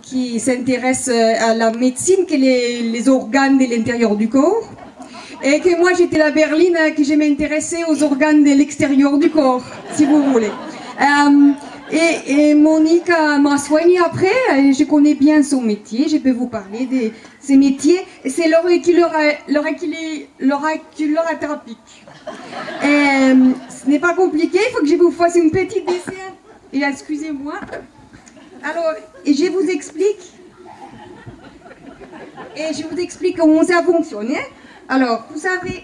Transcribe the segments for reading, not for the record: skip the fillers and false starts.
qui s'intéresse à la médecine, que les organes de l'intérieur du corps. Et que moi, j'étais la berline, que je m'intéressais aux organes de l'extérieur du corps, si vous voulez. Et Monique m'a soignée après, et je connais bien son métier, je peux vous parler de ses métiers. C'est l'auriculothérapie. Ce n'est pas compliqué, il faut que je vous fasse une petite dessin. Et excusez-moi. Alors, je vous explique. Et je vous explique comment ça fonctionne. Hein? Alors, vous savez...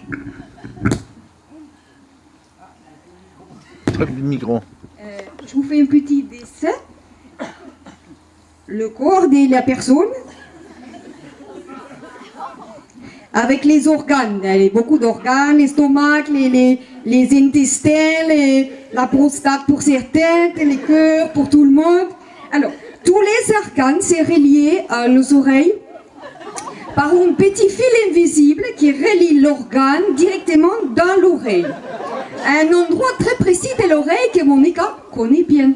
Le micro. Je vous fais un petit dessin. Le corps de la personne. Avec les organes. Il y a beaucoup d'organes, l'estomac, les intestins, la prostate pour certains, les cœurs pour tout le monde. Alors, tous les organes sont reliés à nos oreilles par un petit fil invisible qui relie l'organe directement dans l'oreille. Un endroit très précis de l'oreille que Monica connaît bien.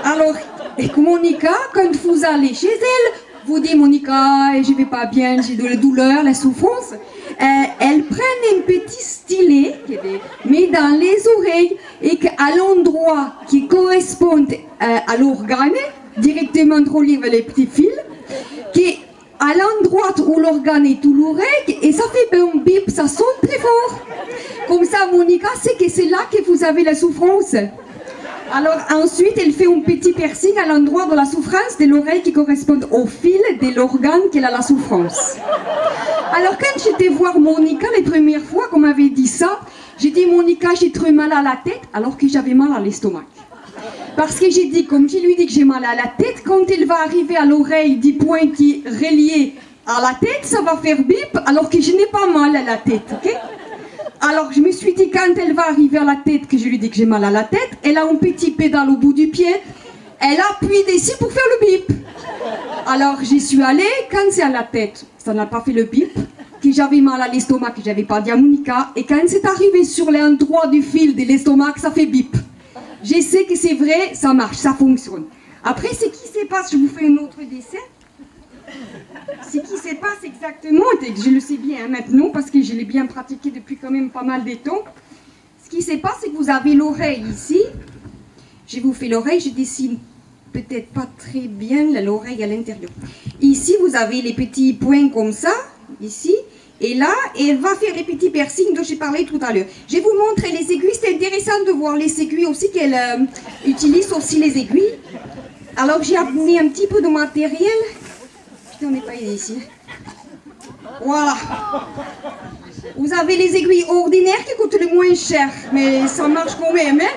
Alors, et que Monica, quand vous allez chez elle, vous dites Monica, je ne vais pas bien, j'ai de la douleur, la souffrance. Elle prend un petit stylet qu'elle met dans les oreilles et qu'à l'endroit qui correspond à l'organe, directement relié avec les petits fils, qui à l'endroit où l'organe est tout l'oreille, et ça fait un bip, ça sonne très fort. Comme ça, Monica sait que c'est là que vous avez la souffrance. Alors ensuite, elle fait un petit piercing à l'endroit de la souffrance de l'oreille qui correspond au fil de l'organe qu'elle a la souffrance. Alors quand j'étais voir Monica les premières fois, qu'on m'avait dit ça, j'ai dit Monica, j'ai très mal à la tête, alors que j'avais mal à l'estomac. Parce que j'ai dit, comme je lui dis que j'ai mal à la tête, quand elle va arriver à l'oreille du point qui est relié à la tête, ça va faire bip, alors que je n'ai pas mal à la tête, ok? Alors je me suis dit, quand elle va arriver à la tête, que je lui dis que j'ai mal à la tête, elle a un petit pédale au bout du pied, elle appuie dessus pour faire le bip. Alors j'y suis allée, quand c'est à la tête, ça n'a pas fait le bip, que j'avais mal à l'estomac, que j'avais pas dit à Monica, et quand c'est arrivé sur l'endroit du fil de l'estomac, ça fait bip. Je sais que c'est vrai, ça marche, ça fonctionne. Après, ce qui se passe, je vous fais un autre dessin. Ce qui se passe exactement, et je le sais bien maintenant, parce que je l'ai bien pratiqué depuis quand même pas mal de temps. Ce qui se passe, c'est que vous avez l'oreille ici. Je vous fais l'oreille, je dessine peut-être pas très bien l'oreille à l'intérieur. Ici, vous avez les petits points comme ça, ici. Et là, elle va faire les petits piercings dont j'ai parlé tout à l'heure. Je vais vous montrer les aiguilles. C'est intéressant de voir les aiguilles aussi, qu'elle utilise aussi les aiguilles. Alors, j'ai amené un petit peu de matériel. Putain, on n'est pas ici. Voilà. Vous avez les aiguilles ordinaires qui coûtent le moins cher, mais ça marche quand même. Hein?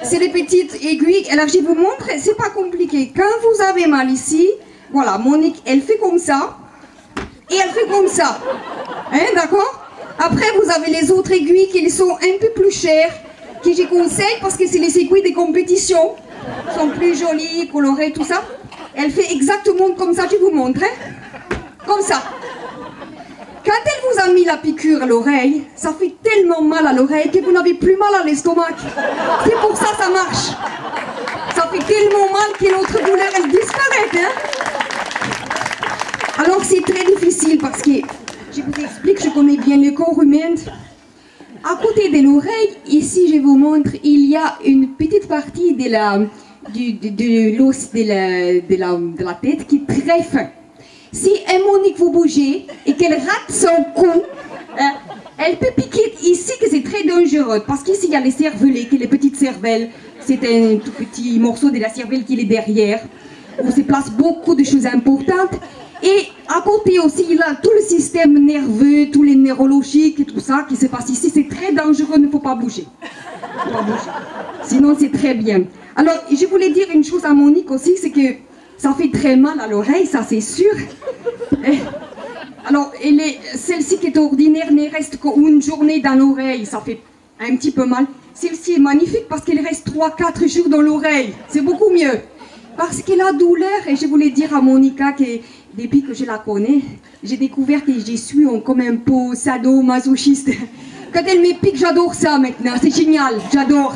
C'est les petites aiguilles. Alors, je vous montre, c'est pas compliqué. Quand vous avez mal ici, voilà, Monique, elle fait comme ça. Et elle fait comme ça. Hein, d'accord? Après, vous avez les autres aiguilles qui sont un peu plus chères, que je conseille parce que c'est les aiguilles des compétitions. Elles sont plus jolies, colorées, tout ça. Elle fait exactement comme ça, je vous montre. Hein? Comme ça. Quand elle vous a mis la piqûre à l'oreille, ça fait tellement mal à l'oreille que vous n'avez plus mal à l'estomac. C'est pour ça que ça marche. Ça fait tellement mal que notre douleur, elle disparaît. Hein? Alors c'est très difficile parce que, je vous explique, je connais bien le corps humain. À côté de l'oreille, ici je vous montre, il y a une petite partie de l'os de la tête qui est très fin. Si un Monique vous bougez et qu'elle rate son cou, elle peut piquer ici, que c'est très dangereux. Parce qu'ici il y a les cervelets, qui est les petites cervelles. C'est un tout petit morceau de la cervelle qui est derrière, où se place beaucoup de choses importantes. Et à côté aussi, il y a tout le système nerveux, tous les neurologiques et tout ça qui se passe ici. C'est très dangereux, il ne faut pas bouger. Faut pas bouger. Sinon, c'est très bien. Alors, je voulais dire une chose à Monique aussi, c'est que ça fait très mal à l'oreille, ça c'est sûr. Alors, celle-ci qui est ordinaire ne reste qu'une journée dans l'oreille, ça fait un petit peu mal. Celle-ci est magnifique parce qu'elle reste 3-4 jours dans l'oreille. C'est beaucoup mieux. Parce que la douleur, et je voulais dire à Monica que depuis que je la connais, j'ai découvert que je suis comme un peu sado-masochiste. Quand elle me pique, j'adore ça maintenant, c'est génial, j'adore.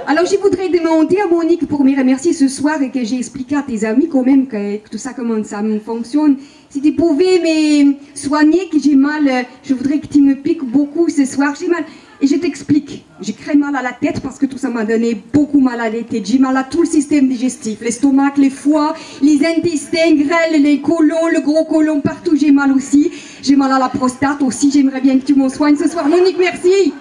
Alors je voudrais demander à Monique pour me remercier ce soir et que j'ai expliqué à tes amis quand même que tout ça, comment ça fonctionne. Si tu pouvais me soigner, que j'ai mal, je voudrais que tu me piques beaucoup ce soir, j'ai mal. Et je t'explique, j'ai très mal à la tête parce que tout ça m'a donné beaucoup mal à la tête. J'ai mal à tout le système digestif, l'estomac, les foies, les intestins grêles, les côlons, le gros côlon, partout j'ai mal aussi. J'ai mal à la prostate aussi, j'aimerais bien que tu m'en soignes ce soir. Monique, merci.